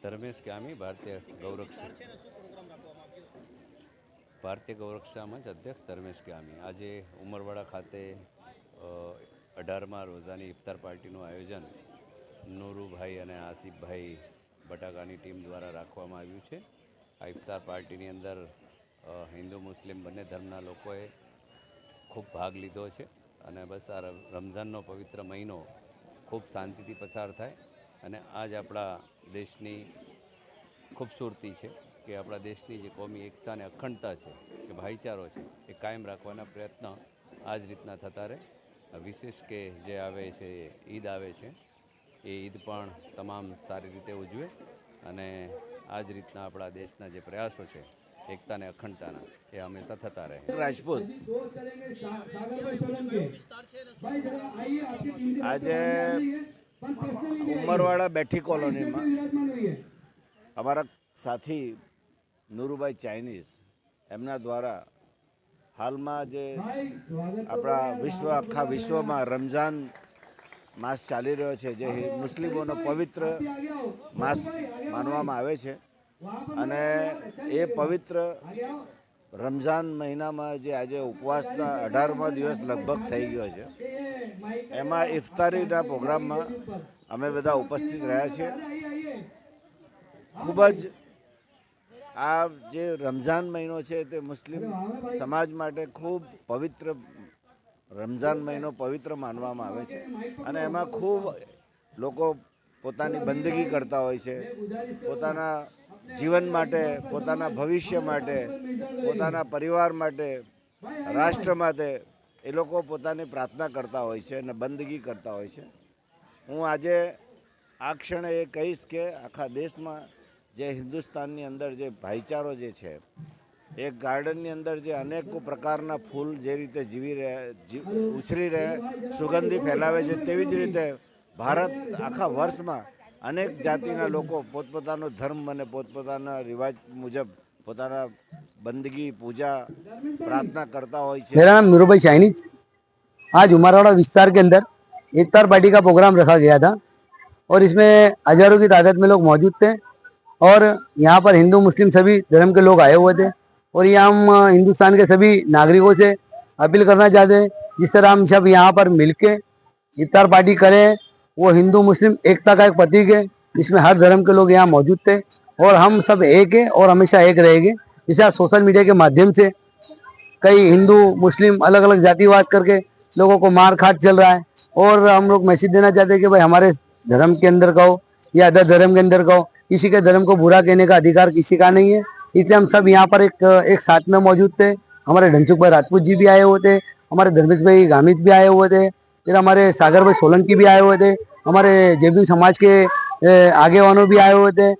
ધર્મેશ ગામી, ભારતીય ગૌરક્ષા મંચ અધ્યક્ષ ધર્મેશ ગામી. આજે ઉમરવાડા ખાતે 18મા રોઝાની ઇફતાર પાર્ટીનું આયોજન નૂરુભાઈ અને આસિફભાઈ બટાકાની ટીમ દ્વારા રાખવામાં આવ્યું છે. આ ઇફતાર પાર્ટીની અંદર હિન્દુ મુસ્લિમ બંને ધર્મના લોકોએ ખૂબ ભાગ લીધો છે અને બસ આ રમઝાનનો પવિત્ર મહિનો ખૂબ શાંતિથી પસાર થાય અને આજ આપણા દેશની ખૂબસૂરતી છે કે આપણા દેશની જે કોમી એકતા અને અખંડતા છે કે ભાઈચારો છે એ કાયમ રાખવાના પ્રયત્ન આ જ રીતના થતા રહે. વિશેષ કે જે આવે છે ઈદ આવે છે એ ઈદ પણ તમામ સારી રીતે ઉજવે અને આ જ રીતના આપણા દેશના જે પ્રયાસો છે એકતા અને અખંડતાના એ હંમેશા થતા રહે. રાજપૂત આજે ઉમરવાડા બેઠી કોલોનીમાં અમારા સાથી નૂરુભાઈ ચાઇનીઝ એમના દ્વારા હાલમાં જે આપણા આખા વિશ્વમાં રમઝાન માસ ચાલી રહ્યો છે, જે મુસ્લિમોનો પવિત્ર માસ માનવામાં આવે છે અને એ પવિત્ર રમઝાન મહિનામાં જે આજે ઉપવાસના 18મા દિવસ લગભગ થઈ ગયો છે, એમાં ઇફતારીના પ્રોગ્રામમાં અમે બધા ઉપસ્થિત રહ્યા છીએ. ખૂબ જ આ જે રમઝાન મહિનો છે તે મુસ્લિમ સમાજ માટે ખૂબ પવિત્ર રમઝાન મહિનો પવિત્ર માનવામાં આવે છે અને એમાં ખૂબ લોકો પોતાની બંદગી કરતા હોય છે. પોતાના જીવન માટે, પોતાના ભવિષ્ય માટે, પોતાના પરિવાર માટે, રાષ્ટ્ર માટે એ લોકો પોતાની પ્રાર્થના કરતા હોય છે અને બંદગી કરતા હોય છે. હું આજે આ ક્ષણે એ કહીશ કે આખા દેશમાં જે હિન્દુસ્તાનની અંદર જે ભાઈચારો જે છે, એક ગાર્ડનની અંદર જે અનેક પ્રકારના ફૂલ જે રીતે ઉછરી રહ્યા, સુગંધી ફેલાવે છે, તેવી જ રીતે ભારત આખા વર્ષમાં અનેક જાતિના લોકો પોતપોતાનો ધર્મ અને પોતપોતાના રિવાજ મુજબ પોતાના बंदगी पूजा प्रार्थना करता हो. मेरा नाम नूरुभाई चाइनीज. आज उमरवाड़ा विस्तार के अंदर इफ्तार पार्टी का प्रोग्राम रखा गया था और इसमें हजारों की तादाद में लोग मौजूद थे और यहाँ पर हिंदू मुस्लिम सभी धर्म के लोग आए हुए थे और ये हम हिंदुस्तान के सभी नागरिकों से अपील करना चाहते हैं, जिस तरह हम सब यहाँ पर मिलके इफ्तार पार्टी करें. वो हिंदू मुस्लिम एकता का एक प्रतीक है, इसमें हर धर्म के लोग यहाँ मौजूद थे और हम सब एक है और हमेशा एक रहेंगे. जैसे आज सोशल मीडिया के माध्यम से कई हिंदू मुस्लिम अलग अलग जातिवाद करके लोगों को मार काट चल रहा है और हम लोग मैसेज देना चाहते हैं कि भाई हमारे धर्म के अंदर का हो या अदर धर्म के अंदर का हो, किसी के धर्म को बुरा कहने का अधिकार किसी का नहीं है. इसलिए हम सब यहाँ पर एक साथ में मौजूद थे. हमारे धनसुख भाई राजपूत जी भी आए हुए थे, हमारे धर्मेश भाई गामित भी आए हुए थे, फिर हमारे सागर भाई सोलंकी भी आए हुए थे, हमारे जैविक समाज के आगेवानों भी आए हुए थे.